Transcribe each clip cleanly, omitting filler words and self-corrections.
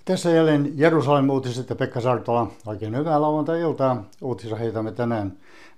Tässä jälleen Jerusalem uutiset ja Pekka Sartola. Oikein hyvää lauantai-iltaa. Uutisia heitämme tänään.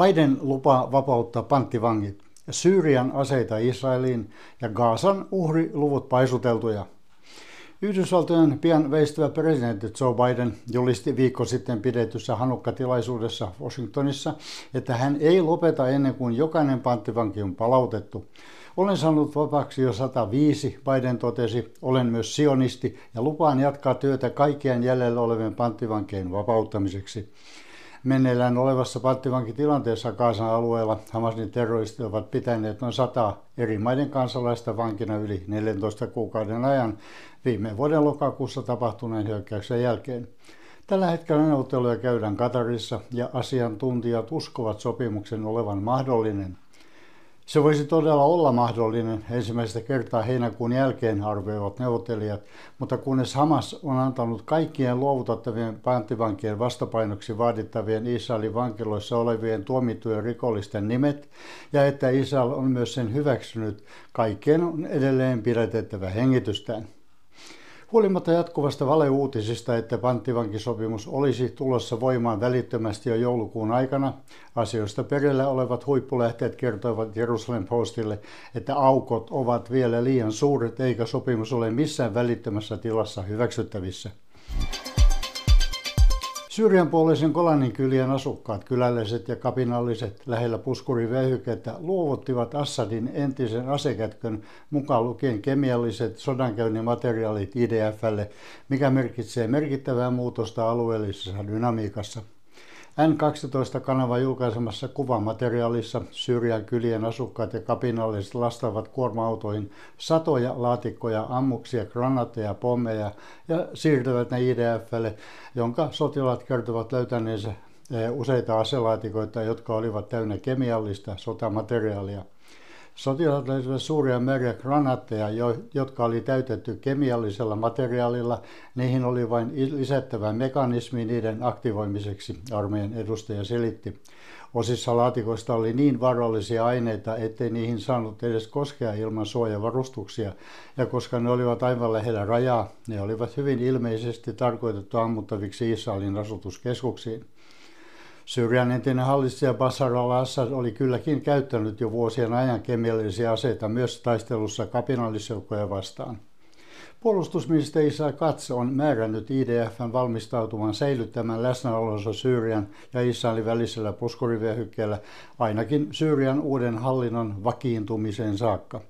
Biden lupaa vapauttaa panttivangit. Syyrian aseita Israeliin ja Gazan uhriluvut paisuteltuja. Yhdysvaltojen pian väistyvä presidentti Joe Biden julisti viikko sitten pidetyssä Hanukka-tilaisuudessa Washingtonissa, että hän ei lopeta ennen kuin jokainen panttivanki on palautettu. Olen saanut vapaaksi jo 105, Biden totesi. Olen myös sionisti ja lupaan jatkaa työtä kaikkien jäljellä olevien panttivankien vapauttamiseksi. Meneillään olevassa panttivankitilanteessa Gazan alueella Hamasin terroristit ovat pitäneet noin 100 eri maiden kansalaista vankina yli 14 kuukauden ajan viime vuoden lokakuussa tapahtuneen hyökkäyksen jälkeen. Tällä hetkellä neuvotteluja käydään Katarissa ja asiantuntijat uskovat sopimuksen olevan mahdollinen. Se voisi todella olla mahdollinen ensimmäistä kertaa heinäkuun jälkeen, arvioivat neuvottelijat, mutta kunnes Hamas on antanut kaikkien luovutettavien panttivankien vastapainoksi vaadittavien Israelin vankiloissa olevien tuomittujen rikollisten nimet ja että Israel on myös sen hyväksynyt, kaikkien on edelleen pidätettävä hengitystään. Huolimatta jatkuvasta valeuutisista, että panttivankisopimus olisi tulossa voimaan välittömästi jo joulukuun aikana, asioista perillä olevat huippulähteet kertoivat Jerusalem Postille, että aukot ovat vielä liian suuret eikä sopimus ole missään välittömässä tilassa hyväksyttävissä. Syyrian puoleisen Golanin kylien asukkaat, kyläläiset ja kapinalliset lähellä puskurivyöhykettä luovuttivat Assadin entisen asekätkön mukaan lukien kemialliset sodankäynnin materiaalit IDF:lle, mikä merkitsee merkittävää muutosta alueellisessa dynamiikassa. N12-kanava julkaisemassa kuvamateriaalissa Syyrian kylien asukkaat ja kapinalliset lastaavat kuorma-autoihin satoja laatikkoja, ammuksia, granaatteja, pommeja ja siirtävät ne IDF:lle, jonka sotilaat kertovat löytäneensä useita aselaatikoita, jotka olivat täynnä kemiallista sotamateriaalia. Sotilaat löysivät suuria määriä granaatteja, jotka oli täytetty kemiallisella materiaalilla. Niihin oli vain lisättävä mekanismi niiden aktivoimiseksi, armeijan edustaja selitti. Osissa laatikoista oli niin vaarallisia aineita, ettei niihin saanut edes koskea ilman suojavarustuksia, ja koska ne olivat aivan lähellä rajaa, ne olivat hyvin ilmeisesti tarkoitettu ammuttaviksi Israelin asutuskeskuksiin. Syyrian entinen hallitsija Bashar al-Assad oli kylläkin käyttänyt jo vuosien ajan kemiallisia aseita myös taistelussa kapinallisjoukkoja vastaan. Puolustusministeri Israel Katz on määrännyt IDF:n valmistautumaan säilyttämään läsnäolonsa Syyrian ja Israelin välisellä puskurivyöhykkeellä ainakin Syyrian uuden hallinnon vakiintumiseen saakka.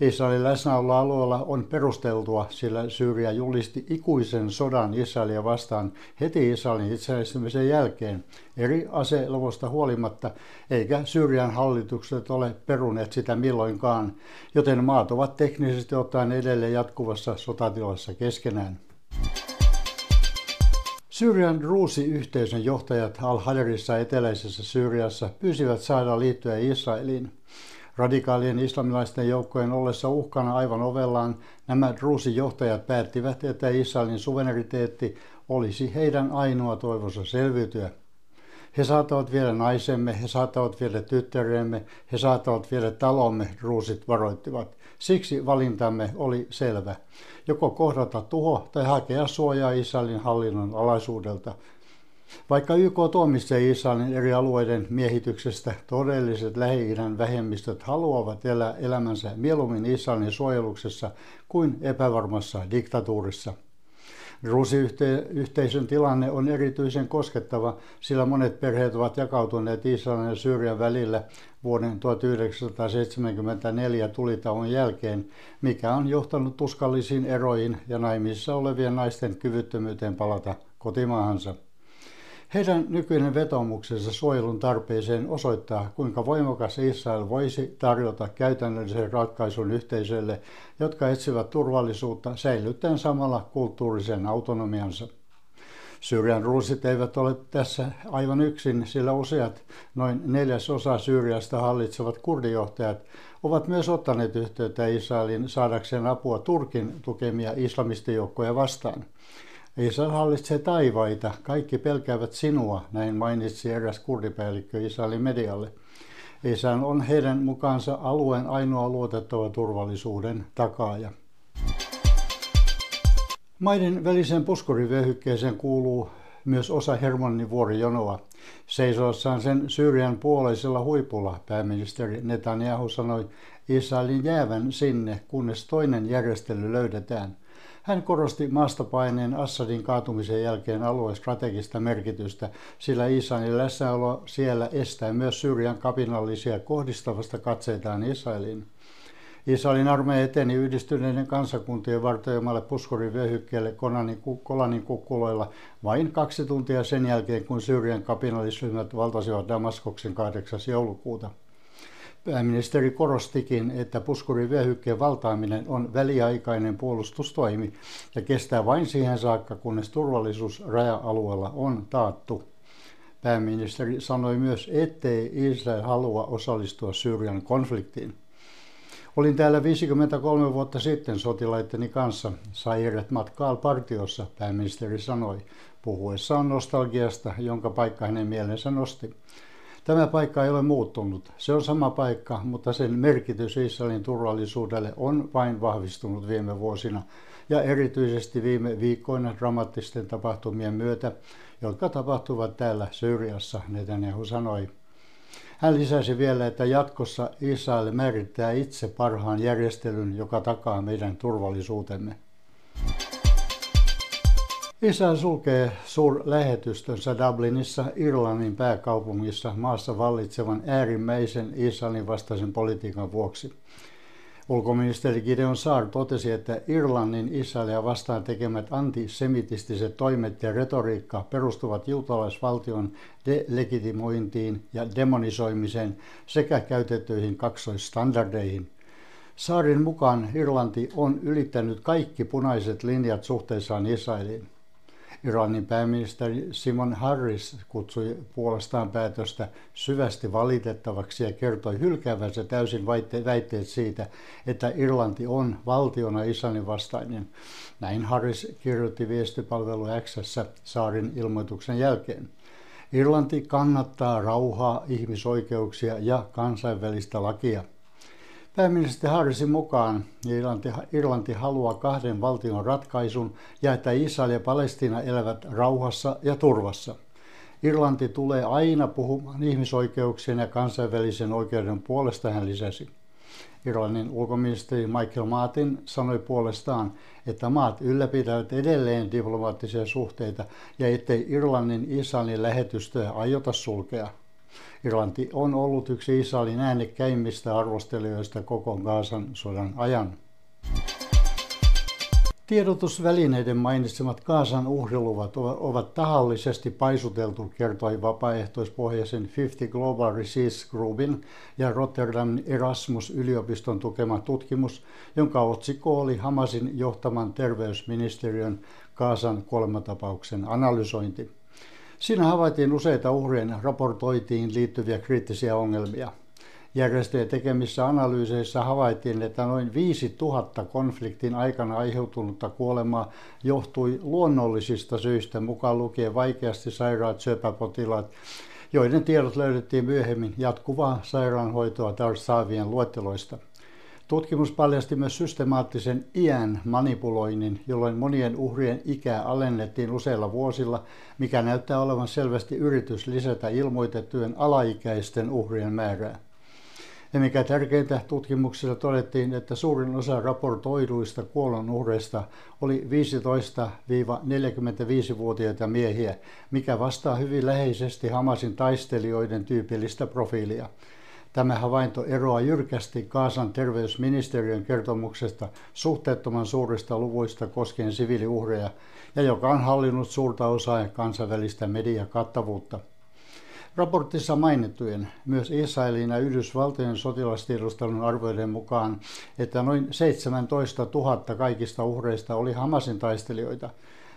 Israelin läsnäolo alueella on perusteltua, sillä Syyria julisti ikuisen sodan Israelia vastaan heti Israelin itsenäistymisen jälkeen eri aseluvusta huolimatta, eikä Syyrian hallitukset ole peruneet sitä milloinkaan, joten maat ovat teknisesti ottaen edelleen jatkuvassa sotatilassa keskenään. Syyrian Druusi-yhteisön johtajat Al-Haderissa eteläisessä Syyriassa pyysivät saada liittyä Israeliin. Radikaalien islamilaisten joukkojen ollessa uhkana aivan ovellaan, nämä Druusi-johtajat päättivät, että Israelin suvereniteetti olisi heidän ainoa toivonsa selviytyä. He saattavat viedä naisemme, he saattavat viedä tyttäremme, he saattavat viedä talomme, druusit varoittivat. Siksi valintamme oli selvä. Joko kohdata tuho tai hakea suojaa Israelin hallinnon alaisuudelta. Vaikka YK tuomitsee Israelin eri alueiden miehityksestä, todelliset Lähi-idän vähemmistöt haluavat elää elämänsä mieluummin Israelin suojeluksessa kuin epävarmassa diktatuurissa. Druusi-yhteisön tilanne on erityisen koskettava, sillä monet perheet ovat jakautuneet Israelin ja Syyrian välillä vuoden 1974 tulitauon jälkeen, mikä on johtanut tuskallisiin eroihin ja naimisissa olevien naisten kyvyttömyyteen palata kotimaahansa. Heidän nykyinen vetoomuksensa suojelun tarpeeseen osoittaa, kuinka voimakas Israel voisi tarjota käytännöllisen ratkaisun yhteisöille, jotka etsivät turvallisuutta säilyttäen samalla kulttuurisen autonomiansa. Syyrian druusit eivät ole tässä aivan yksin, sillä useat, noin 1/4 Syyriasta hallitsevat kurdijohtajat, ovat myös ottaneet yhteyttä Israelin saadakseen apua Turkin tukemia islamistijoukkoja vastaan. Israel hallitsee taivaita, kaikki pelkäävät sinua, näin mainitsi eräs kurdipäällikkö Israelin medialle. Israel on heidän mukaansa alueen ainoa luotettava turvallisuuden takaaja. Maiden väliseen puskurivyöhykkeeseen kuuluu myös osa Hermonin vuorijonoa. Seisoessaan sen Syyrian puoleisella huipulla pääministeri Netanyahu sanoi Israelin jäävän sinne, kunnes toinen järjestely löydetään. Hän korosti maastapaineen Assadin kaatumisen jälkeen alueen strategista merkitystä, sillä Israelin läsnäolo siellä estää myös Syyrian kapinallisia kohdistavasta katseitaan Israeliin. Israelin armeija eteni yhdistyneiden kansakuntien vartioimalle puskurivyöhykkeelle Golanin kukkuloilla vain 2 tuntia sen jälkeen, kun Syyrian kapinallisryhmät valtasivat Damaskoksen 8. joulukuuta. Pääministeri korostikin, että puskurivyöhykkeen valtaaminen on väliaikainen puolustustoimi ja kestää vain siihen saakka, kunnes turvallisuus raja-alueella on taattu. Pääministeri sanoi myös, ettei Israel halua osallistua Syyrian konfliktiin. Olin täällä 53 vuotta sitten sotilaitteni kanssa, Sayeret matkaa partiossa, pääministeri sanoi, puhuessaan nostalgiasta, jonka paikka hänen mielensä nosti. Tämä paikka ei ole muuttunut. Se on sama paikka, mutta sen merkitys Israelin turvallisuudelle on vain vahvistunut viime vuosina ja erityisesti viime viikkoina dramaattisten tapahtumien myötä, jotka tapahtuvat täällä Syyriassa, Netanyahu sanoi. Hän lisäsi vielä, että jatkossa Israel määrittää itse parhaan järjestelyn, joka takaa meidän turvallisuutemme. Israel sulkee suurlähetystönsä Dublinissa, Irlannin pääkaupungissa, maassa vallitsevan äärimmäisen Israelin vastaisen politiikan vuoksi. Ulkoministeri Gideon Saar totesi, että Irlannin Israelia vastaan tekemät antisemitistiset toimet ja retoriikka perustuvat juutalaisvaltion delegitimointiin ja demonisoimiseen sekä käytettyihin kaksoisstandardeihin. Saarin mukaan Irlanti on ylittänyt kaikki punaiset linjat suhteessaan Israeliin. Irlannin pääministeri Simon Harris kutsui puolestaan päätöstä syvästi valitettavaksi ja kertoi hylkäävänsä täysin väitteet siitä, että Irlanti on valtiona Israelin vastainen. Näin Harris kirjoitti viestipalvelu X:ssä Saarin ilmoituksen jälkeen. Irlanti kannattaa rauhaa, ihmisoikeuksia ja kansainvälistä lakia. Pääministeri Harrisin mukaan Irlanti haluaa 2 valtion ratkaisun ja että Israel ja Palestiina elävät rauhassa ja turvassa. Irlanti tulee aina puhumaan ihmisoikeuksien ja kansainvälisen oikeuden puolesta, hän lisäsi. Irlannin ulkoministeri Michael Martin sanoi puolestaan, että maat ylläpitävät edelleen diplomaattisia suhteita ja ettei Irlannin Israelin lähetystöä aiota sulkea. Irlanti on ollut yksi Israelin äänekkäimmistä arvostelijoista koko Gazan sodan ajan. Tiedotusvälineiden mainitsemat Gazan uhriluvat ovat tahallisesti paisuteltu, kertoi vapaaehtoispohjaisen 50 Global Research Groupin ja Rotterdam Erasmus-yliopiston tukema tutkimus, jonka otsikko oli Hamasin johtaman terveysministeriön Gazan kuolematapauksen analysointi. Siinä havaittiin useita uhrien raportoitiin liittyviä kriittisiä ongelmia. Järjestöjen tekemissä analyyseissä havaittiin, että noin 5000 konfliktin aikana aiheutunutta kuolemaa johtui luonnollisista syistä, mukaan lukien vaikeasti sairaat syöpäpotilaat, joiden tiedot löydettiin myöhemmin jatkuvaa sairaanhoitoa saavien luetteloista. Tutkimus paljasti myös systemaattisen iän manipuloinnin, jolloin monien uhrien ikää alennettiin useilla vuosilla, mikä näyttää olevan selvästi yritys lisätä ilmoitettujen alaikäisten uhrien määrää. Ja mikä tärkeintä, tutkimuksessa todettiin, että suurin osa raportoiduista kuolonuhreista oli 15-45-vuotiaita miehiä, mikä vastaa hyvin läheisesti Hamasin taistelijoiden tyypillistä profiilia. Tämä havainto eroaa jyrkästi Gazan terveysministeriön kertomuksesta suhteettoman suurista luvuista koskien siviiliuhreja ja joka on hallinnut suurta osaa kansainvälistä mediakattavuutta. Raportissa mainittujen myös Israelin ja Yhdysvaltojen sotilastiedustelun arvioiden mukaan, että noin 17 000 kaikista uhreista oli Hamasin taistelijoita.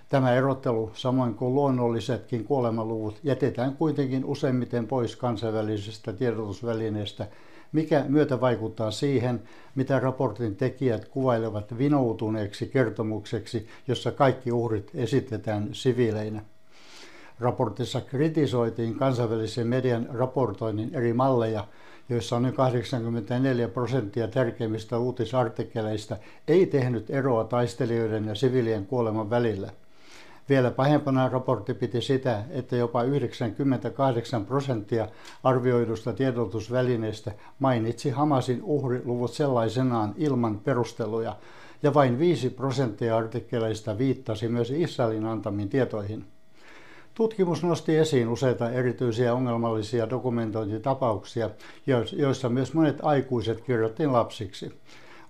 Tämä erottelu, samoin kuin luonnollisetkin kuolemaluvut, jätetään kuitenkin useimmiten pois kansainvälisestä tiedotusvälineestä, mikä myötä vaikuttaa siihen, mitä raportin tekijät kuvailevat vinoutuneeksi kertomukseksi, jossa kaikki uhrit esitetään siviileinä. Raportissa kritisoitiin kansainvälisen median raportoinnin eri malleja, joissa on 84% tärkeimmistä uutisartikkeleista ei tehnyt eroa taistelijoiden ja siviilien kuoleman välillä. Vielä pahempana raportti piti sitä, että jopa 98% arvioidusta tiedotusvälineistä mainitsi Hamasin uhriluvut sellaisenaan ilman perusteluja, ja vain 5% artikkeleista viittasi myös Israelin antamiin tietoihin. Tutkimus nosti esiin useita erityisiä ongelmallisia dokumentointitapauksia, joissa myös monet aikuiset kirjoittiin lapsiksi.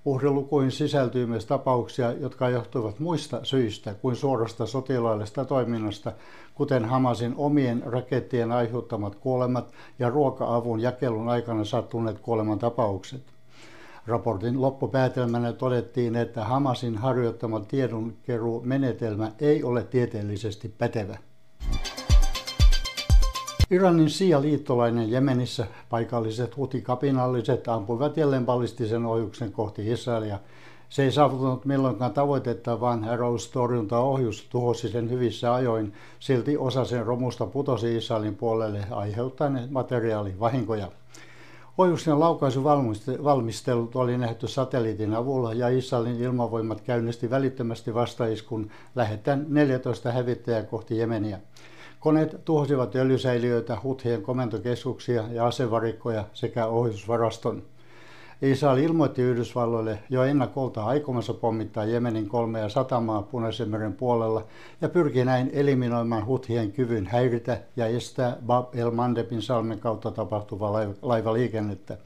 Uhrilukuihin sisältyy myös tapauksia, jotka johtuvat muista syistä kuin suorasta sotilaallisesta toiminnasta, kuten Hamasin omien rakettien aiheuttamat kuolemat ja ruoka-avun jakelun aikana sattuneet kuolemantapaukset. Raportin loppupäätelmänä todettiin, että Hamasin harjoittama tiedonkeruumenetelmä ei ole tieteellisesti pätevä. Iranin Shia-liittolainen Jemenissä paikalliset huthi-kapinalliset ampuivat jälleen ballistisen ohjuksen kohti Israelia. Se ei saavuttanut milloinkaan tavoitetta, vaan Arrows-torjuntaohjus tuhosi sen hyvissä ajoin. Silti osa sen romusta putosi Israelin puolelle aiheuttaen materiaalivahinkoja. Ohjuksen laukaisuvalmistelut oli nähty satelliitin avulla ja Israelin ilmavoimat käynnisti välittömästi vastaiskun lähettäen 14 hävittäjää kohti Jemeniä. Koneet tuhosivat öljysäiliöitä, huthien komentokeskuksia ja asevarikkoja sekä ohjusvaraston. Israel ilmoitti Yhdysvalloille jo ennakolta aikomassa pommittaa Jemenin 3 satamaa Punaisen meren puolella ja pyrki näin eliminoimaan huthien kyvyn häiritä ja estää Bab el-Mandebin salmen kautta tapahtuvaa laivaliikennettä.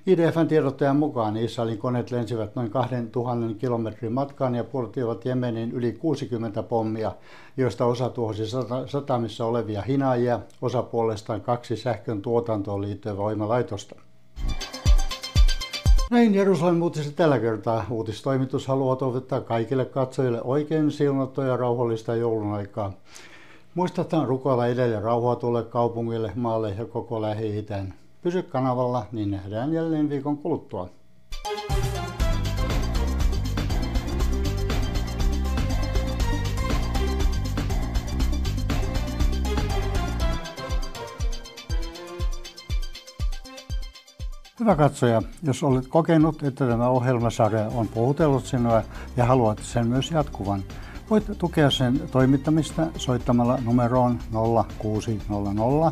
IDF:n tiedottajan mukaan Israelin koneet lensivät noin 2000 kilometrin matkaan ja puolittivat Jemenin yli 60 pommia, joista osa tuhosi satamissa olevia hinaajia, osa puolestaan 2 sähkön tuotantoon liittyvää voimalaitosta. Näin Jerusalemin uutiset tällä kertaa. Uutistoimitus haluaa toivottaa kaikille katsojille oikein siunattua ja rauhallista joulun aikaa. Muistetaan rukoilla edelleen rauhaa tulle kaupungille, maalle ja koko Lähi-itään. Pysy kanavalla, niin nähdään jälleen viikon kuluttua. Hyvä katsoja, jos olet kokenut, että tämä ohjelmasarja on puhutellut sinua ja haluat sen myös jatkuvan, voit tukea sen toimittamista soittamalla numeroon 0600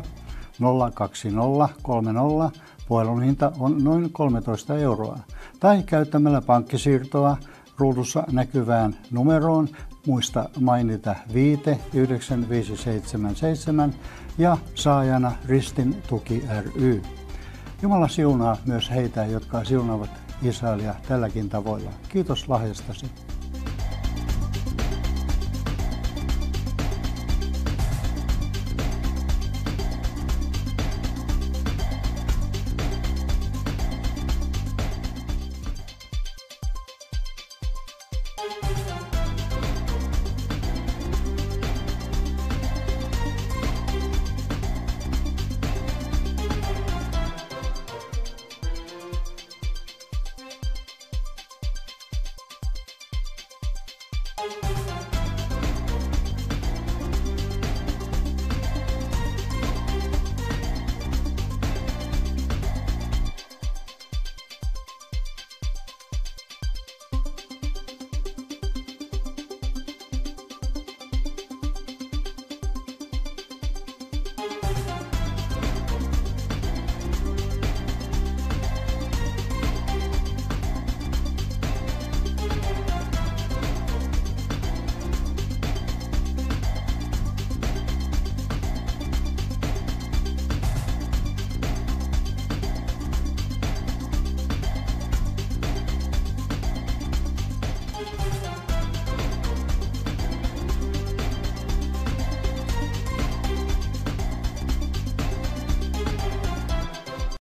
02030. Puhelun hinta on noin 13 €. Tai käyttämällä pankkisiirtoa ruudussa näkyvään numeroon. Muista mainita viite 9577 ja saajana Ristin tuki ry. Jumala siunaa myös heitä, jotka siunaavat Israelia tälläkin tavoilla. Kiitos lahjastasi.